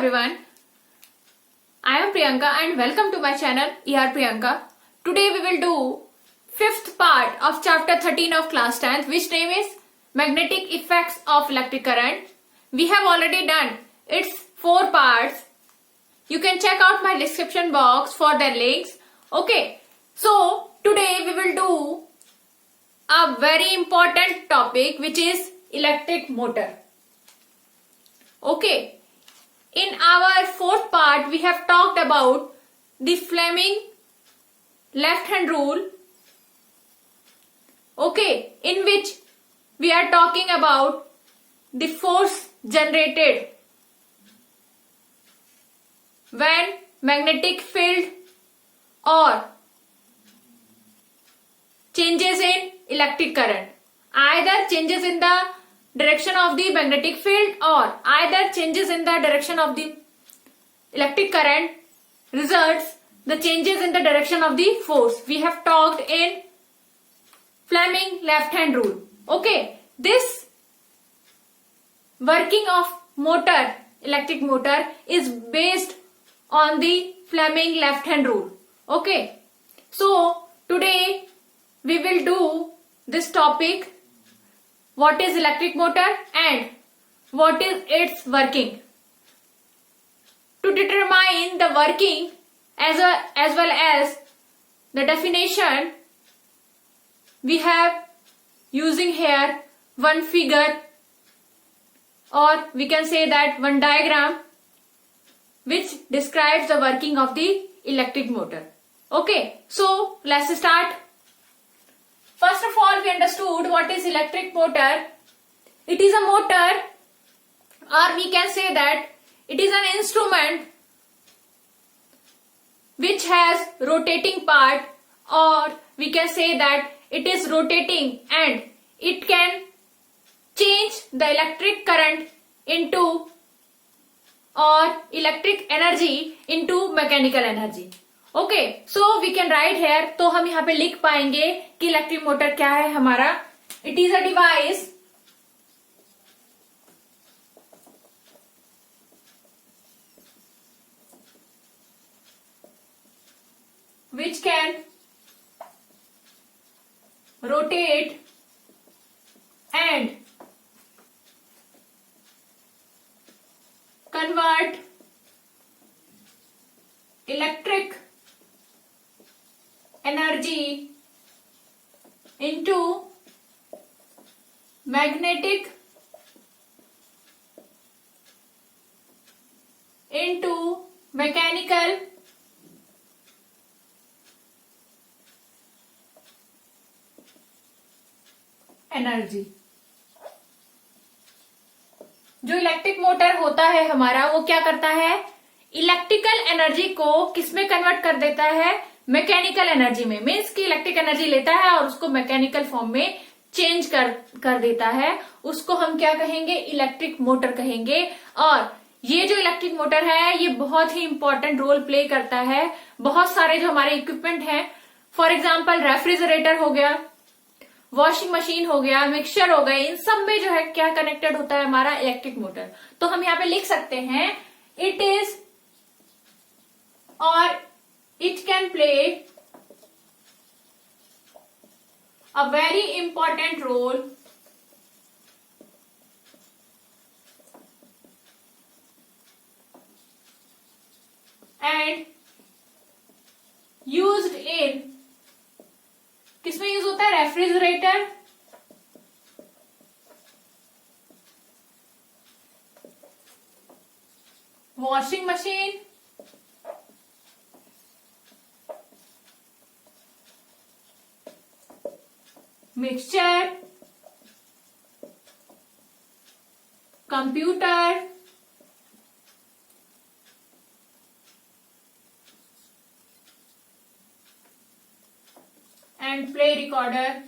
everyone. I am Priyanka and welcome to my channel ER Priyanka. Today we will do fifth part of chapter 13 of class 10th, which name is Magnetic Effects of Electric Current. We have already done its 4 parts. You can check out my description box for their links. Okay, so today we will do a very important topic, which is electric motor. Okay, in our 4th part we have talked about the Fleming left hand rule, okay, in which we are talking about the force generated when magnetic field or changes in electric current, either changes in the direction of the magnetic field or either changes in the direction of the electric current results the changes in the direction of the force. We have talked in Fleming left hand rule. Okay, this working of motor, electric motor, is based on the Fleming left hand rule. Okay, so today we will do this topic, what is electric motor and what is its working. To determine the working as well as the definition, we have using here one figure, or we can say that one diagram which describes the working of the electric motor. Okay, so let's start. First of all, we understood what is electric motor. It is a motor, or we can say that it is an instrument which has rotating part, or we can say that it is rotating and it can change the electric current into or electric energy into mechanical energy. Okay, so we can write here. तो हम यहाँ पे लिख पाएंगे कि electric motor क्या है हमारा. It is a device which can rotate and convert electric energy into magnetic into mechanical energy. जो इलेक्ट्रिक मोटर होता है हमारा, वो क्या करता है, इलेक्ट्रिकल एनर्जी को किसमें कन्वर्ट कर देता है, मैकेनिकल एनर्जी में. मीन्स की इलेक्ट्रिक एनर्जी लेता है और उसको मैकेनिकल फॉर्म में चेंज कर देता है. उसको हम क्या कहेंगे, इलेक्ट्रिक मोटर कहेंगे. और ये जो इलेक्ट्रिक मोटर है ये बहुत ही इंपॉर्टेंट रोल प्ले करता है. बहुत सारे जो हमारे इक्विपमेंट हैं, फॉर एग्जाम्पल रेफ्रिजरेटर हो गया, वॉशिंग मशीन हो गया, मिक्सचर हो गए, इन सब में जो है क्या कनेक्टेड होता है हमारा, इलेक्ट्रिक मोटर. तो हम यहाँ पे लिख सकते हैं इट इज और it can play a very important role and used in, किसमें यूज होता है, refrigerator, washing machine, mixture, computer, and play recorder.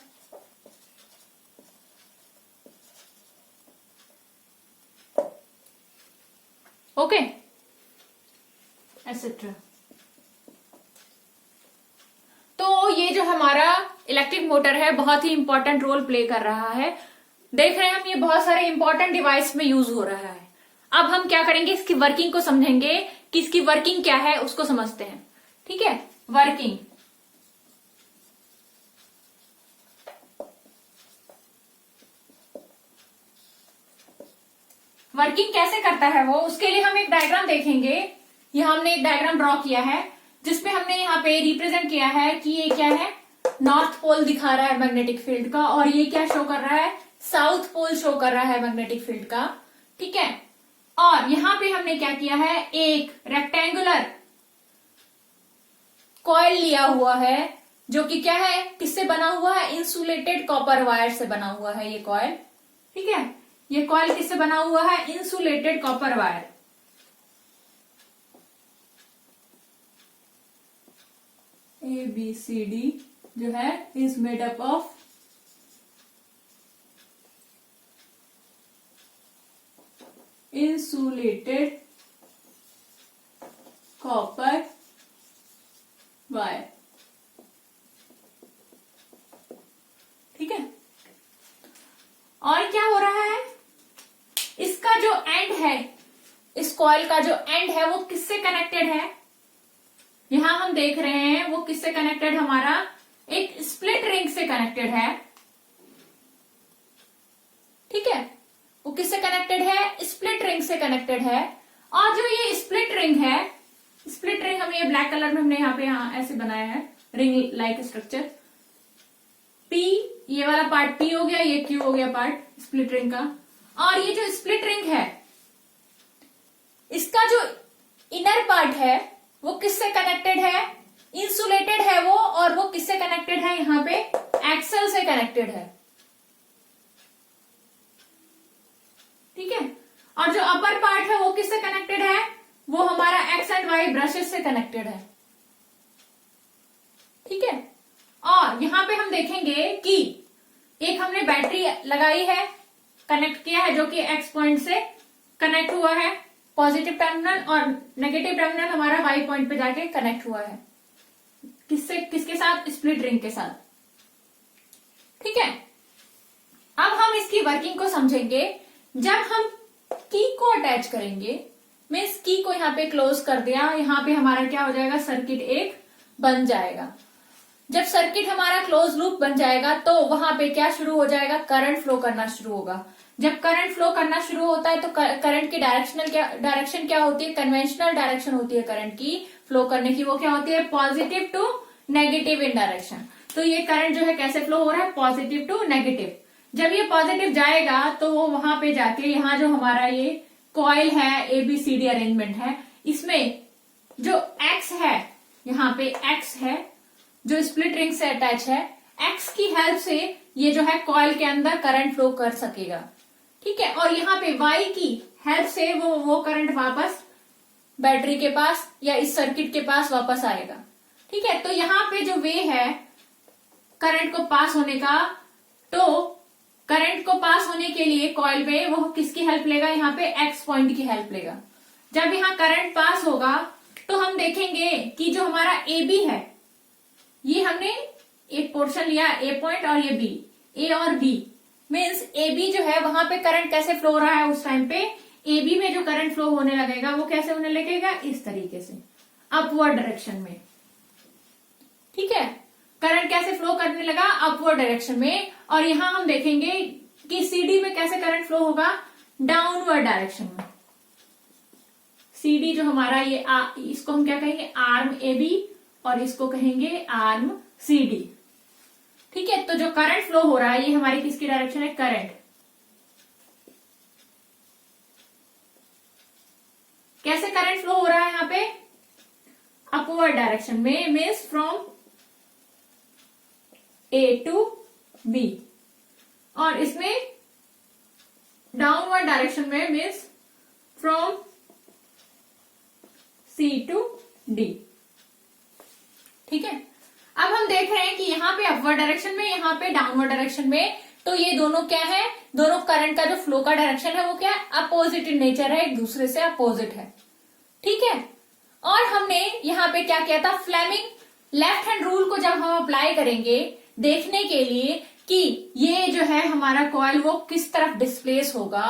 Okay, etcetera. तो ये जो हमारा इलेक्ट्रिक मोटर है बहुत ही इंपॉर्टेंट रोल प्ले कर रहा है. देख रहे हैं हम, ये बहुत सारे इंपॉर्टेंट डिवाइस में यूज हो रहा है. अब हम क्या करेंगे, इसकी वर्किंग को समझेंगे कि इसकी वर्किंग क्या है, उसको समझते हैं। ठीक है, वर्किंग। वर्किंग कैसे करता है वो, उसके लिए हम एक डायग्राम देखेंगे। यहां हमने एक डायग्राम ड्रॉ किया है जिसपे हमने यहाँ पे रिप्रेजेंट किया है कि ये क्या है, नॉर्थ पोल दिखा रहा है मैग्नेटिक फील्ड का, और ये क्या शो कर रहा है, साउथ पोल शो कर रहा है मैग्नेटिक फील्ड का। ठीक है, और यहां पे हमने क्या किया है, एक रेक्टेंगुलर कॉइल लिया हुआ है जो कि क्या है, किससे बना हुआ है, इंसुलेटेड कॉपर वायर से बना हुआ है ये कॉइल। ठीक है, ये कॉइल किससे बना हुआ है, इंसुलेटेड कॉपर वायर। ABCD जो है is made up of insulated copper wire. ठीक है, और क्या हो रहा है, इसका जो एंड है, इस कॉइल का जो एंड है वो किससे कनेक्टेड है, यहां हम देख रहे हैं वो किससे कनेक्टेड, हमारा एक स्प्लिट रिंग से कनेक्टेड है। ठीक है, वो किससे कनेक्टेड है, स्प्लिट रिंग से कनेक्टेड है। और जो ये स्प्लिट रिंग है, स्प्लिट रिंग हम ये ब्लैक कलर में हमने यहाँ पे ऐसे बनाया है, रिंग लाइक स्ट्रक्चर। पी, ये वाला पार्ट पी हो गया, ये क्यू हो गया पार्ट स्प्लिट रिंग का। और ये जो स्प्लिट रिंग है, इसका जो इनर पार्ट है वो किससे कनेक्टेड है, इंसुलेटेड है वो, और वो किससे कनेक्टेड है, यहाँ पे एक्सल से कनेक्टेड है। ठीक है, और जो अपर पार्ट है वो किससे कनेक्टेड है, वो हमारा एक्स एंड वाई ब्रशेस से कनेक्टेड है। ठीक है, और यहां पे हम देखेंगे कि एक हमने बैटरी लगाई है, कनेक्ट किया है, जो कि एक्स पॉइंट से कनेक्ट हुआ है, पॉजिटिव टर्मिनल, और नेगेटिव टर्मिनल हमारा वाई पॉइंट पे जाके कनेक्ट हुआ है, किससे, किसके साथ, स्प्लिट रिंग के साथ। ठीक है, अब हम इसकी वर्किंग को समझेंगे। जब हम की को अटैच करेंगे, मीन्स की को यहाँ पे क्लोज कर दिया, यहाँ पे हमारा क्या हो जाएगा, सर्किट एक बन जाएगा। जब सर्किट हमारा क्लोज लूप बन जाएगा तो वहां पे क्या शुरू हो जाएगा, करंट फ्लो करना शुरू होगा। जब करंट फ्लो करना शुरू होता है तो करंट की डायरेक्शन क्या होती है, कन्वेंशनल डायरेक्शन होती है करंट की फ्लो करने की, वो क्या होती है, positive to negative in direction. तो ये करंट जो है कैसे फ्लो हो रहा है, पॉजिटिव टू नेगेटिव। जब ये पॉजिटिव जाएगा तो वो वहां पे जाके, यहाँ जो हमारा ये कॉइल है, ABCD अरेंजमेंट है, इसमें जो एक्स है, यहाँ पे एक्स है जो स्प्लिट रिंग से अटैच है, एक्स की हेल्प से ये जो है कॉइल के अंदर करंट फ्लो कर सकेगा। ठीक है, और यहाँ पे वाई की हेल्प से वो करंट वापस बैटरी के पास या इस सर्किट के पास वापस आएगा। ठीक है, तो यहाँ पे जो वे है करंट को पास होने का, तो करंट को पास होने के लिए कॉइल में वो किसकी हेल्प लेगा, यहाँ पे एक्स पॉइंट की हेल्प लेगा। जब यहाँ करंट पास होगा तो हम देखेंगे कि जो हमारा AB है, ये हमने एक पोर्शन लिया A पॉइंट और ये B, A और B मीन्स AB जो है वहां पे करंट कैसे फ्लो हो रहा है, उस टाइम पे AB में जो करंट फ्लो होने लगेगा वो कैसे होने लगेगा, इस तरीके से, अपवर्ड डायरेक्शन में। ठीक है, करंट कैसे फ्लो करने लगा, अपवर्ड डायरेक्शन में। और यहां हम देखेंगे कि CD में कैसे करंट फ्लो होगा, डाउनवर्ड डायरेक्शन में। CD जो हमारा ये इसको हम क्या कहेंगे, आर्म AB, और इसको कहेंगे आर्म CD। ठीक है, तो जो करंट फ्लो हो रहा है ये हमारी किसकी डायरेक्शन है, करंट। कैसे करंट फ्लो हो रहा है यहाँ पे, अपवर्ड डायरेक्शन में, means from A to B, और इसमें डाउनवर्ड डायरेक्शन में means from C to D। ठीक है, अब हम देख रहे हैं कि यहाँ पे अपवर्ड डायरेक्शन में, यहाँ पे डाउनवर्ड डायरेक्शन में, तो ये दोनों क्या है, दोनों करंट का जो फ्लो का डायरेक्शन है वो क्या है, अपोजिट इन नेचर है, एक दूसरे से अपोजिट है। ठीक है, और हमने यहाँ पे क्या किया था, फ्लेमिंग लेफ्ट हैंड रूल को जब हम अप्लाई करेंगे देखने के लिए कि ये जो है हमारा कॉइल वो किस तरफ डिस्प्लेस होगा।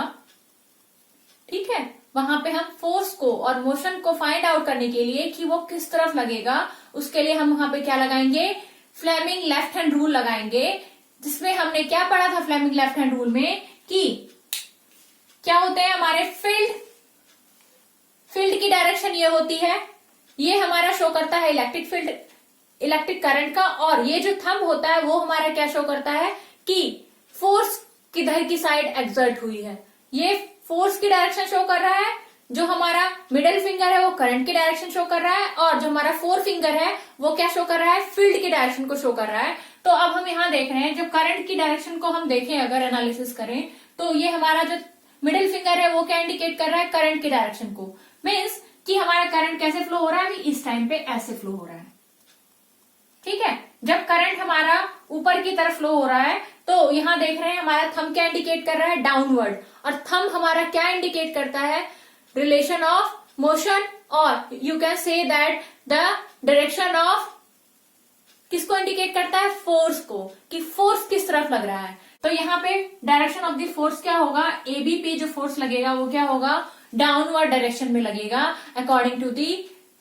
ठीक है, वहां पे हम फोर्स को और मोशन को फाइंड आउट करने के लिए कि वो किस तरफ लगेगा, उसके लिए हम वहां पे क्या लगाएंगे, फ्लेमिंग लेफ्ट हैंड रूल लगाएंगे। जिसमें हमने क्या पढ़ा था फ्लेमिंग लेफ्ट हैंड रूल में कि क्या होते हैं हमारे फील्ड की डायरेक्शन ये होती है, ये हमारा शो करता है इलेक्ट्रिक फील्ड, इलेक्ट्रिक करंट का, और ये जो थंब होता है वो हमारा क्या शो करता है कि फोर्स किधर की साइड एक्सर्ट हुई है। ये फोर्स की डायरेक्शन शो कर रहा है, जो हमारा मिडिल फिंगर है वो करंट की डायरेक्शन शो कर रहा है, और जो हमारा फोर फिंगर है वो क्या शो कर रहा है, फील्ड की डायरेक्शन को शो कर रहा है। तो अब हम यहाँ देख रहे हैं, जो करंट की डायरेक्शन को हम देखें, अगर एनालिसिस करें, तो ये हमारा जो मिडिल फिंगर है वो क्या इंडिकेट कर रहा है, करंट की डायरेक्शन को। मीन्स कि हमारा करंट कैसे फ्लो हो रहा है, अभी इस टाइम पे ऐसे फ्लो हो रहा है। ठीक है, जब करंट हमारा ऊपर की तरफ फ्लो हो रहा है तो यहां देख रहे हैं हमारा थंब क्या इंडिकेट कर रहा है, डाउनवर्ड, और थंब हमारा क्या इंडिकेट करता है, रिलेशन ऑफ मोशन, और you can say that the direction of, किसको इंडिकेट करता है, फोर्स को, कि फोर्स किस तरफ लग रहा है। तो यहाँ पे डायरेक्शन ऑफ द फोर्स क्या होगा, एबी पे जो फोर्स लगेगा वो क्या होगा, डाउनवर्ड डायरेक्शन में लगेगा according to the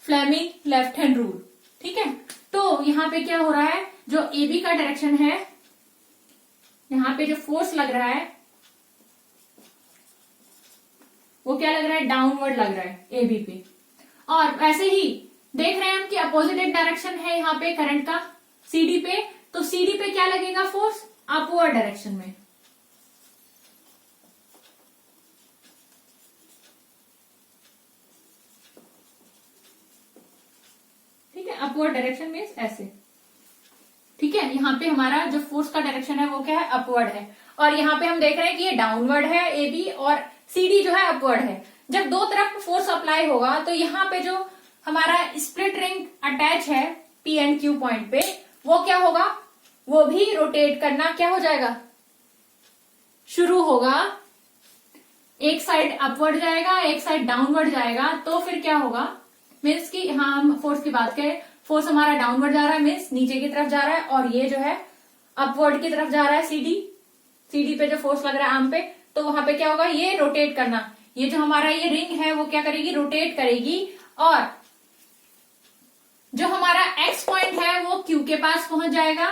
Fleming left hand rule. ठीक है, तो यहाँ पे क्या हो रहा है, जो एबी का डायरेक्शन है, यहाँ पे जो फोर्स लग रहा है वो क्या लग रहा है, डाउनवर्ड लग रहा है एबी पे। और वैसे ही देख रहे हैं हम कि अपोजिट डायरेक्शन है यहाँ पे करंट का सीडी पे, तो सीडी पे क्या लगेगा फोर्स, अपवर्ड डायरेक्शन में। ठीक है, अपवर्ड डायरेक्शन में ऐसे। ठीक है, यहाँ पे हमारा जो फोर्स का डायरेक्शन है वो क्या है, अपवर्ड है, और यहाँ पे हम देख रहे हैं कि ये डाउनवर्ड है एबी, और सीडी जो है अपवर्ड है। जब दो तरफ फोर्स अप्लाई होगा तो यहाँ पे जो हमारा स्प्लिट रिंग अटैच है पी एंड क्यू पॉइंट पे, वो क्या होगा, वो भी रोटेट करना क्या हो जाएगा, शुरू होगा। एक साइड अपवर्ड जाएगा, एक साइड डाउनवर्ड जाएगा, तो फिर क्या होगा, मीन्स की हाँ हम फोर्स की बात करें, फोर्स हमारा डाउनवर्ड जा रहा है, मीन्स नीचे की तरफ जा रहा है, और ये जो है अपवर्ड की तरफ जा रहा है सीडी पे जो फोर्स लग रहा है आर्म पे, तो वहां पे क्या होगा, ये रोटेट करना, ये जो हमारा ये रिंग है वो क्या करेगी, रोटेट करेगी, और जो हमारा एक्स पॉइंट है वो क्यू के पास पहुंच जाएगा।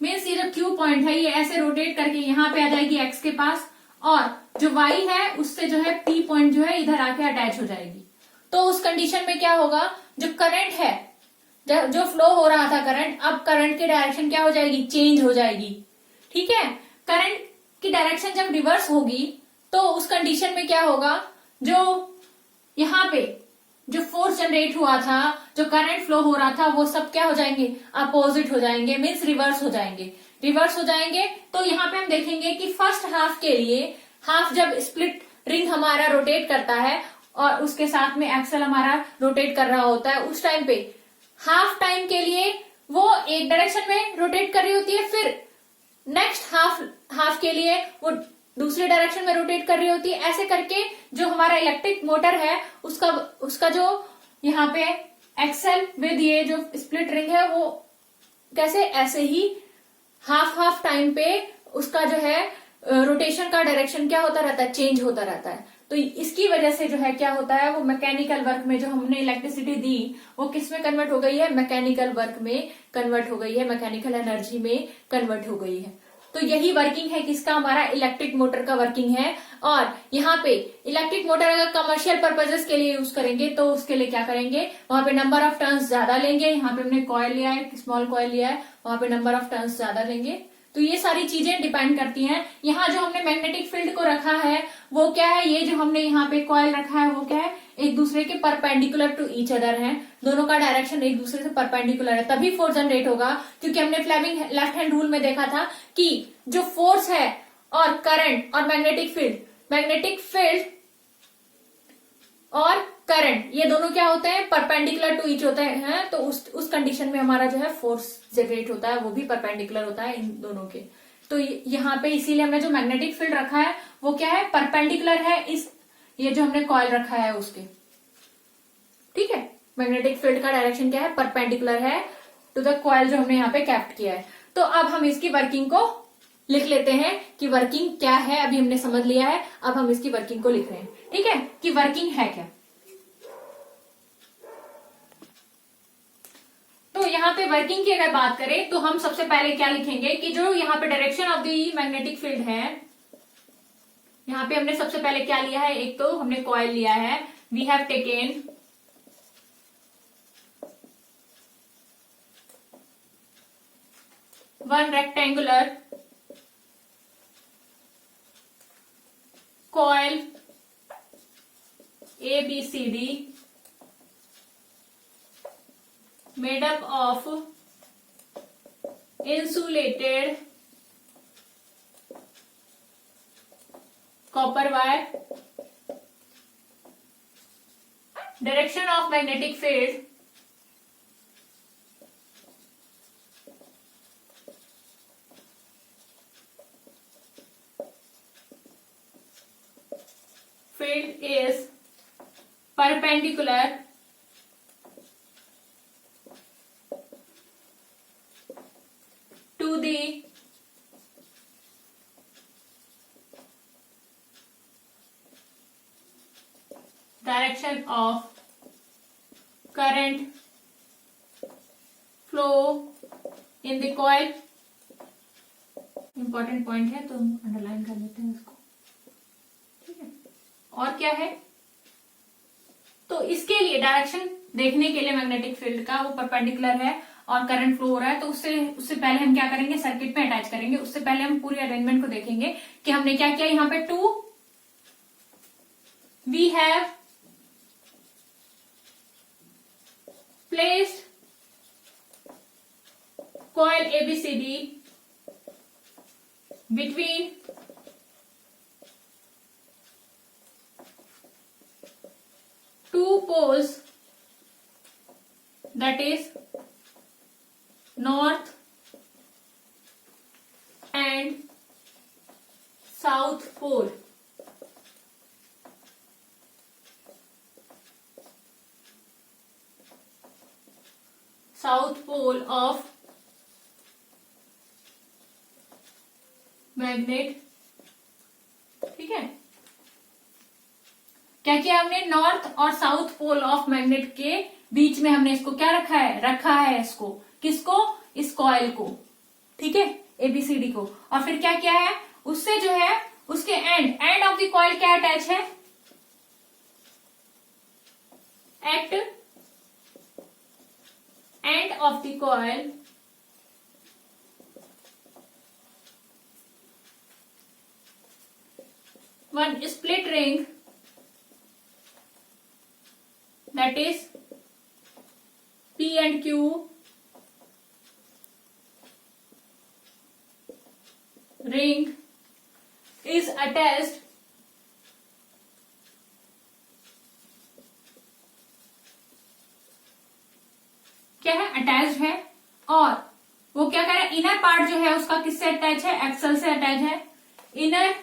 मीन्स ये जो क्यू पॉइंट है ये ऐसे रोटेट करके यहाँ पे आ जाएगी एक्स के पास, और जो वाई है उससे जो है पी पॉइंट जो है इधर आके अटैच हो जाएगी। तो उस कंडीशन में क्या होगा, जो करंट है, जो फ्लो हो रहा था करंट, अब करंट की डायरेक्शन क्या हो जाएगी, चेंज हो जाएगी। ठीक है, करंट की डायरेक्शन जब रिवर्स होगी तो उस कंडीशन में क्या होगा, जो यहाँ पे जो फोर्स जनरेट हुआ था, जो करंट फ्लो हो रहा था, वो सब क्या हो जाएंगे, अपोजिट हो जाएंगे, मीन्स रिवर्स हो जाएंगे। रिवर्स हो जाएंगे तो यहाँ पे हम देखेंगे कि फर्स्ट हाफ के लिए, हाफ जब स्प्लिट रिंग हमारा रोटेट करता है और उसके साथ में एक्सल हमारा रोटेट कर रहा होता है, उस टाइम पे हाफ टाइम के लिए वो एक डायरेक्शन में रोटेट कर रही होती है, फिर नेक्स्ट हाफ के लिए वो दूसरे डायरेक्शन में रोटेट कर रही होती है। ऐसे करके जो हमारा इलेक्ट्रिक मोटर है उसका जो यहाँ पे एक्सल विद ये जो स्प्लिट रिंग है वो कैसे, ऐसे ही हाफ टाइम पे उसका जो है रोटेशन का डायरेक्शन क्या होता रहता है, चेंज होता रहता है। तो इसकी वजह से जो है क्या होता है, वो मैकेनिकल वर्क में जो हमने इलेक्ट्रिसिटी दी वो किस में कन्वर्ट हो गई है, मैकेनिकल वर्क में कन्वर्ट हो गई है, मैकेनिकल एनर्जी में कन्वर्ट हो गई है। तो यही वर्किंग है किसका, हमारा इलेक्ट्रिक मोटर का वर्किंग है। और यहाँ पे इलेक्ट्रिक मोटर अगर कमर्शियल पर्पजेस के लिए यूज करेंगे तो उसके लिए क्या करेंगे, वहां पे नंबर ऑफ टर्न्स ज्यादा लेंगे। यहाँ पे हमने कॉइल लिया है, स्मॉल कॉइल लिया है, वहां पे नंबर ऑफ टर्न्स ज्यादा लेंगे। तो ये सारी चीजें डिपेंड करती हैं। यहाँ जो हमने मैग्नेटिक फील्ड को रखा है वो क्या है, ये जो हमने यहाँ पे कॉइल रखा है वो क्या है, एक दूसरे के परपेंडिकुलर टू ईच अदर है, दोनों का डायरेक्शन एक दूसरे से परपेंडिकुलर है, तभी फोर्स जनरेट होगा। क्योंकि हमने फ्लेमिंग लेफ्ट हैंड रूल में देखा था कि जो फोर्स है और करंट और मैग्नेटिक फील्ड और करंट ये दोनों क्या होते हैं, परपेंडिकुलर टू ईच होते हैं। तो उस कंडीशन में हमारा जो है फोर्स जनरेट होता है वो भी परपेंडिकुलर होता है इन दोनों के। तो यहाँ पे इसीलिए हमने जो मैग्नेटिक फील्ड रखा है वो क्या है, परपेंडिकुलर है इस ये जो हमने कॉइल रखा है उसके। ठीक है, मैग्नेटिक फील्ड का डायरेक्शन क्या है, परपेंडिकुलर है टू द कॉइल जो हमने यहाँ पे कैप्ट किया है। तो अब हम इसकी वर्किंग को लिख लेते हैं कि वर्किंग क्या है, अभी हमने समझ लिया है, अब हम इसकी वर्किंग को लिख रहे हैं। ठीक है, कि वर्किंग है क्या। तो यहाँ पे वर्किंग की अगर बात करें तो हम सबसे पहले क्या लिखेंगे कि जो यहाँ पे direction of the magnetic field है, यहाँ पे हमने सबसे पहले क्या लिया है, एक तो हमने कॉइल लिया है, we have taken one rectangular coil ABCD made up of insulated copper wire. Direction of magnetic field is perpendicular to the direction of current flow in the coil. Important point है तो underline कर लेते हैं इसको, ठीक है। और क्या है, तो इसके लिए डायरेक्शन देखने के लिए मैग्नेटिक फील्ड का वो परपेंडिकुलर है और करंट फ्लो हो रहा है, तो उससे पहले हम क्या करेंगे, सर्किट में अटैच करेंगे। उससे पहले हम पूरी अरेंजमेंट को देखेंगे कि हमने क्या किया। यहाँ पे 2 we have placed coil ABCD between two poles, that is north and south pole. South pole of magnet, ठीक है। क्या किया हमने, नॉर्थ और साउथ पोल ऑफ मैग्नेट के बीच में हमने इसको क्या रखा है इसको, किसको, इस कॉइल को, ठीक है, ABCD को। और फिर क्या किया है, उससे जो है उसके एंड ऑफ द कॉइल क्या अटैच है, at end of the coil one split ring, that is P and Q ring is attached क्या है, अटैच्ड है। और वो क्या कर रहा है, इनर पार्ट जो है उसका किससे अटैच है, एक्सल से अटैच है। Inner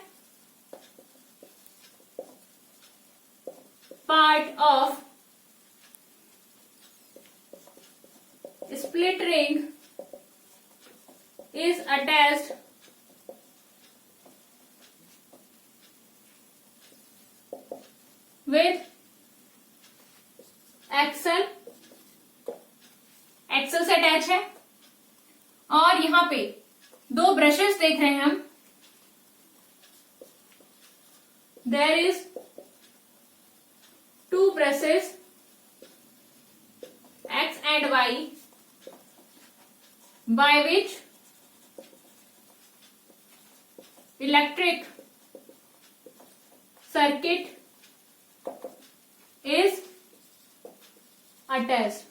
part of split ring is attached with axle, axle से अटैच है। और यहां पे 2 ब्रशेस देख रहे हैं हम, there is 2 brushes X and Y by which electric circuit is attached,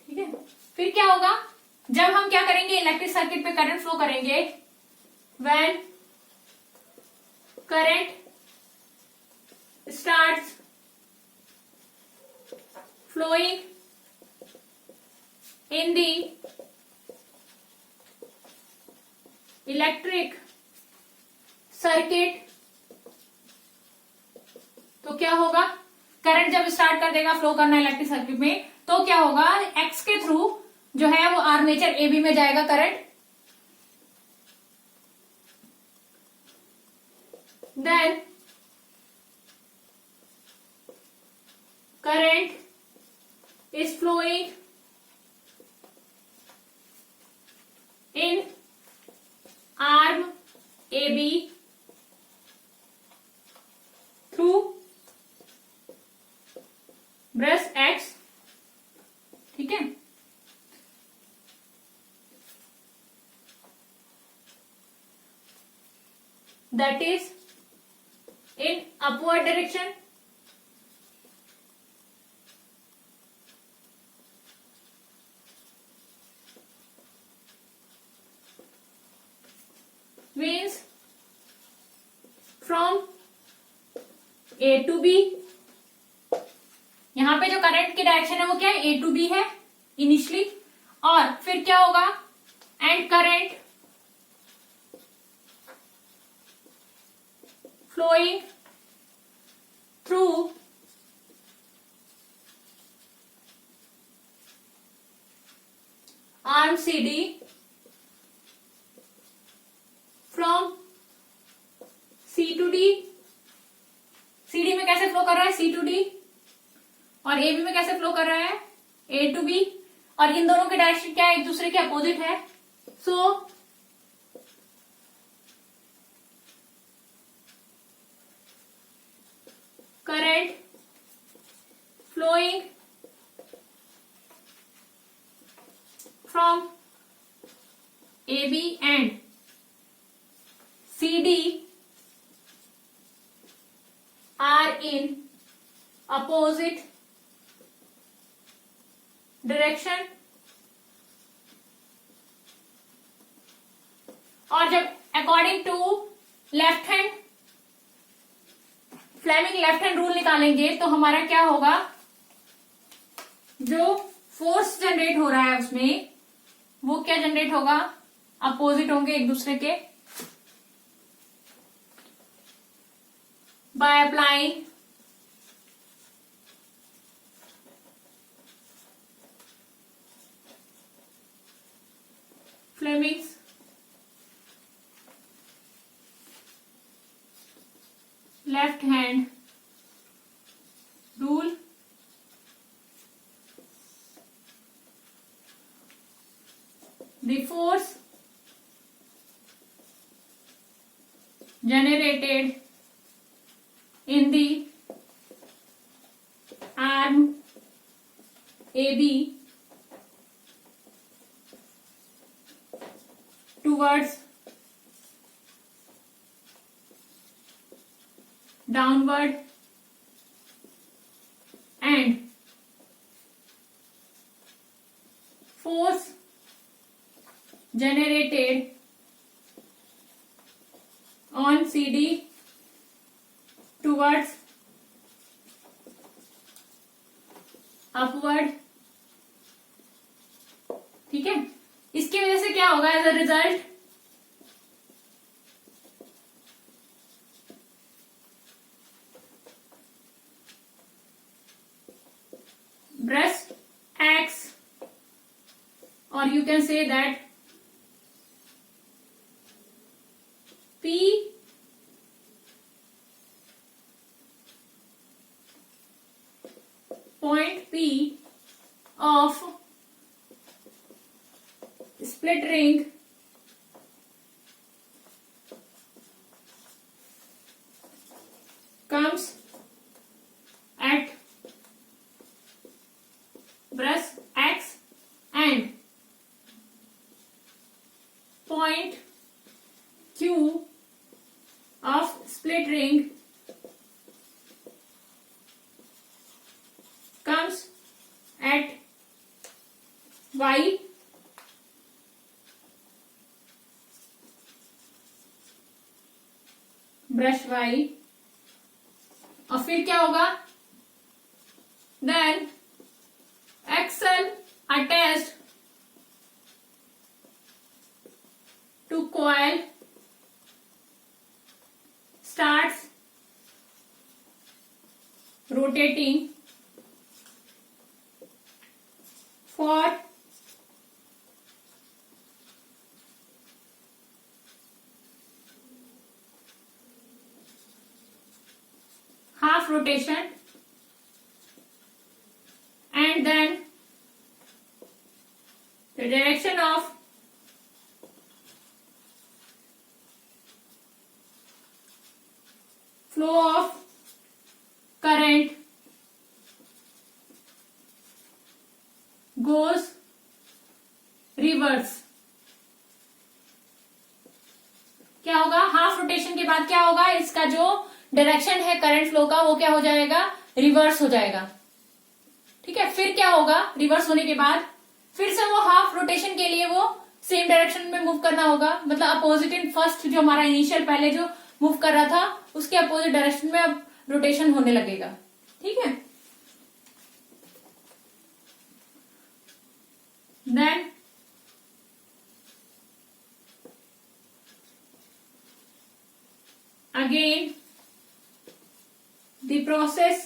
ठीक है। फिर क्या होगा, जब हम क्या करेंगे, इलेक्ट्रिक सर्किट पे करंट फ्लो करेंगे, when current starts flowing in the electric circuit, तो क्या होगा, करंट जब स्टार्ट कर देगा फ्लो करना इलेक्ट्रिक सर्किट में, तो क्या होगा, एक्स के थ्रू जो है वो आर्मेचर AB में जाएगा current, then current is flowing in arm AB through brush X, ठीक है। That is in upward direction, means from A to B। यहां पे जो करंट की डायरेक्शन है वो क्या है, A to B है इनिशियली, और फिर क्या होगा, and current flowing through arm CD from C to D। CD में कैसे फ्लो कर रहा है, C to D, और AB में कैसे फ्लो कर रहा है, A to B, और इन दोनों के डायरेक्शन क्या है, एक दूसरे के अपोजिट है। सो current flowing from AB and CD are in opposite direction। और जब according to left hand Fleming left hand rule निकालेंगे तो हमारा क्या होगा, जो फोर्स जनरेट हो रहा है उसमें वो क्या जनरेट होगा, अपोजिट होंगे एक दूसरे के। By applying Fleming's left hand rule, the force generated in the arm AB towards downward and force generated on CD towards upward, ठीक है। इसकी वजह से क्या होगा, as a result brush X, or you can say that P point P of split ring comes at brush X and point Q of split ring comes at Y, brush Y, और फिर क्या होगा, then axle attached to coil starts rotating for half rotation and then the direction of flow of current goes reverse. क्या होगा, half rotation के बाद क्या होगा, इसका जो डायरेक्शन है करंट फ्लो का वो क्या हो जाएगा, रिवर्स हो जाएगा. ठीक है, फिर क्या होगा, रिवर्स होने के बाद फिर से वो हाफ रोटेशन के लिए वो सेम डायरेक्शन में मूव करना होगा. मतलब अपोजिट इन फर्स्ट जो हमारा इनिशियल पहले जो मूव कर रहा था उसके अपोजिट डायरेक्शन में अब रोटेशन होने लगेगा. ठीक है, then again the process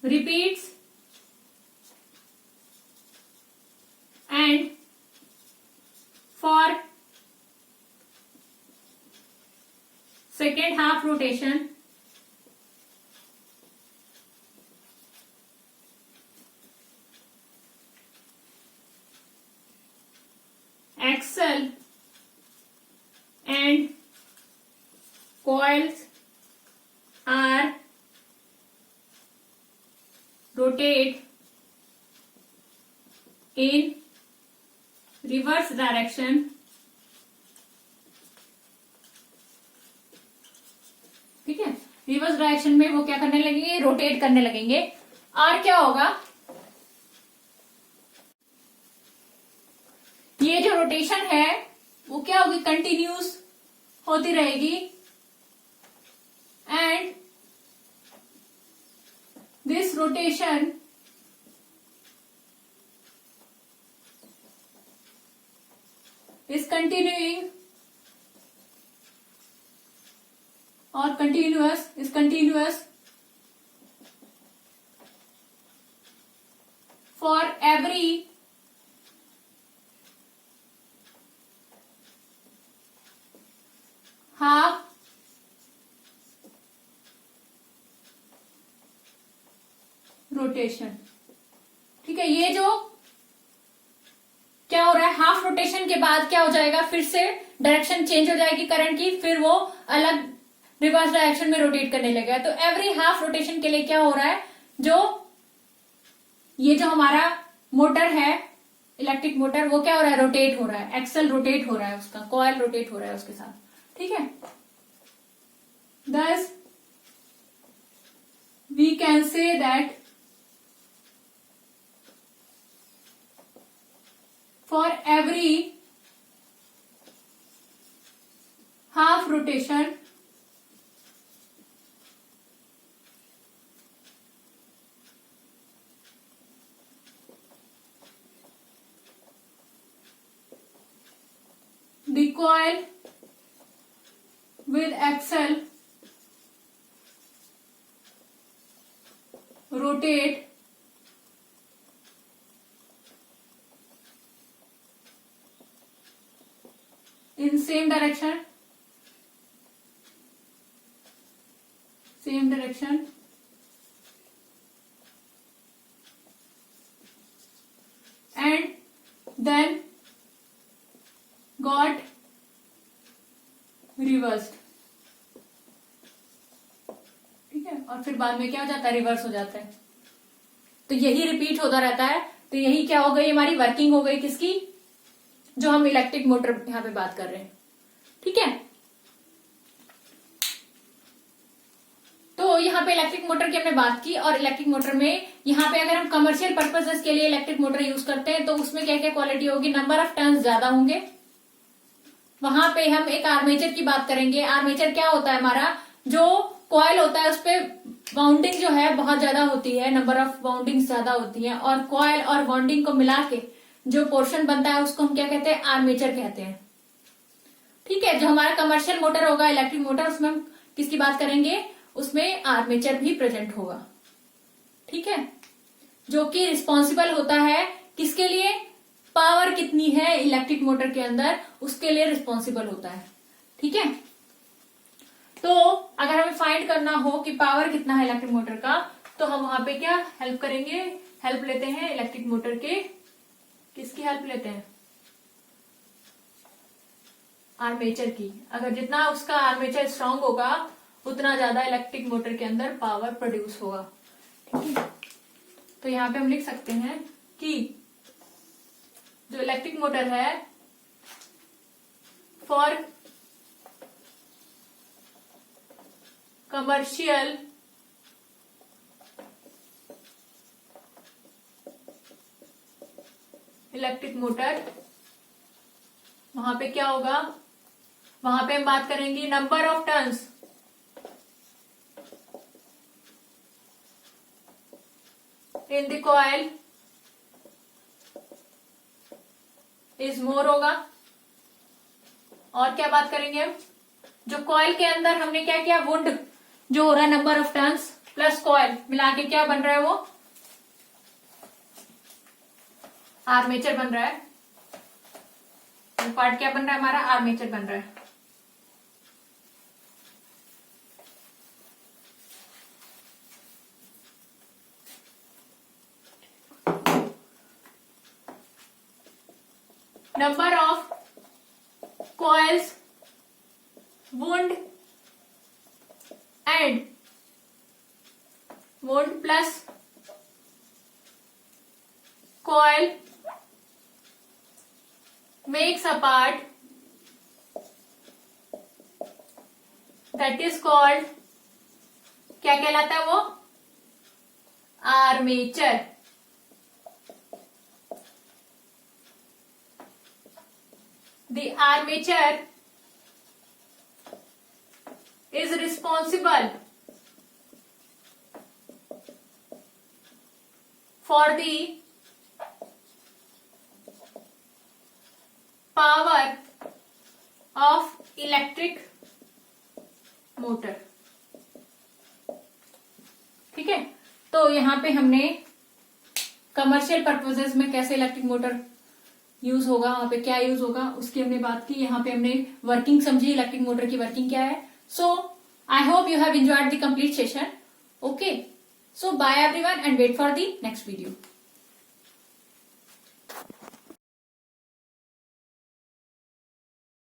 repeats and for second half rotation axle and coils are rotate in reverse direction ठीक है, रिवर्स डायरेक्शन में वो क्या करने लगेंगे, रोटेट करने लगेंगे. और क्या होगा, ये जो रोटेशन है वो क्या होगी, कंटिन्यूस होती रहेगी. And this rotation is continuing और continuous for every half rotation. ठीक है, ये जो क्या हो रहा है, हाफ रोटेशन के बाद क्या हो जाएगा, फिर से डायरेक्शन चेंज हो जाएगी करंट की, फिर वो अलग रिवर्स डायरेक्शन में रोटेट करने लगेगा. तो एवरी हाफ रोटेशन के लिए क्या हो रहा है, जो ये जो हमारा मोटर है इलेक्ट्रिक मोटर वो क्या हो रहा है, रोटेट हो रहा है, एक्सल रोटेट हो रहा है, उसका कॉइल रोटेट हो रहा है उसके साथ. ठीक है, thus we can say that for every half rotation the coil with axle rotate in same direction and then got reversed. ठीक है, और फिर बाद में क्या हो जाता है, रिवर्स हो जाता है. तो यही रिपीट होता रहता है. तो यही क्या हो गई, हमारी वर्किंग हो गई किसकी, जो हम इलेक्ट्रिक मोटर यहां पे बात कर रहे हैं. ठीक है, तो यहाँ पे इलेक्ट्रिक मोटर की हमने बात की. और इलेक्ट्रिक मोटर में यहाँ पे अगर हम कमर्शियल पर्पसेस के लिए इलेक्ट्रिक मोटर यूज करते हैं तो उसमें क्या क्या क्वालिटी होगी, नंबर ऑफ टर्न्स ज्यादा होंगे. वहां पे हम एक आर्मेचर की बात करेंगे. आर्मेचर क्या होता है, हमारा जो कॉइल होता है उस पे वाउंडिंग जो है बहुत ज्यादा होती है, नंबर ऑफ वाउंडिंग ज्यादा होती है. और कॉइल और वाउंडिंग को मिला के जो पोर्शन बनता है उसको हम क्या कहते हैं, आर्मेचर कहते हैं. ठीक है, जो हमारा कमर्शियल मोटर होगा इलेक्ट्रिक मोटर, उसमें हम किसकी बात करेंगे, उसमें आर्मेचर भी प्रेजेंट होगा. ठीक है, जो कि रिस्पॉन्सिबल होता है किसके लिए, पावर कितनी है इलेक्ट्रिक मोटर के अंदर उसके लिए रिस्पॉन्सिबल होता है. ठीक है, तो अगर हमें फाइंड करना हो कि पावर कितना है इलेक्ट्रिक मोटर का, तो हम वहां पे क्या हेल्प करेंगे, हेल्प लेते हैं इलेक्ट्रिक मोटर के, किसकी हेल्प लेते हैं, आर्मेचर की। अगर जितना उसका आर्मेचर स्ट्रांग होगा उतना ज्यादा इलेक्ट्रिक मोटर के अंदर पावर प्रोड्यूस होगा। ठीक है, तो यहां पे हम लिख सकते हैं कि जो इलेक्ट्रिक मोटर है फॉर कमर्शियल इलेक्ट्रिक मोटर, वहां पे क्या होगा, वहां पे हम बात करेंगे number of turns in the coil is more होगा। और क्या बात करेंगे हम, जो कॉइल के अंदर हमने क्या किया, वुंड जो हो रहा है number of turns plus coil मिला के क्या बन रहा है, वो आर्मेचर बन रहा है। पार्ट क्या बन रहा है हमारा, आर्मेचर बन रहा है। Number of coils wound and wound plus coil makes a part that is called, क्या कहलाता है वो, armature. The armature is responsible for the power of electric motor। ठीक है, तो यहां पे हमने कमर्शियल पर्पसेस में कैसे इलेक्ट्रिक मोटर यूज होगा, वहां पे क्या यूज होगा उसकी हमने बात की। यहाँ पे हमने वर्किंग समझी, इलेक्ट्रिक मोटर की वर्किंग क्या है। So I hope you have enjoyed the complete session. Okay, so bye everyone and wait for the next video.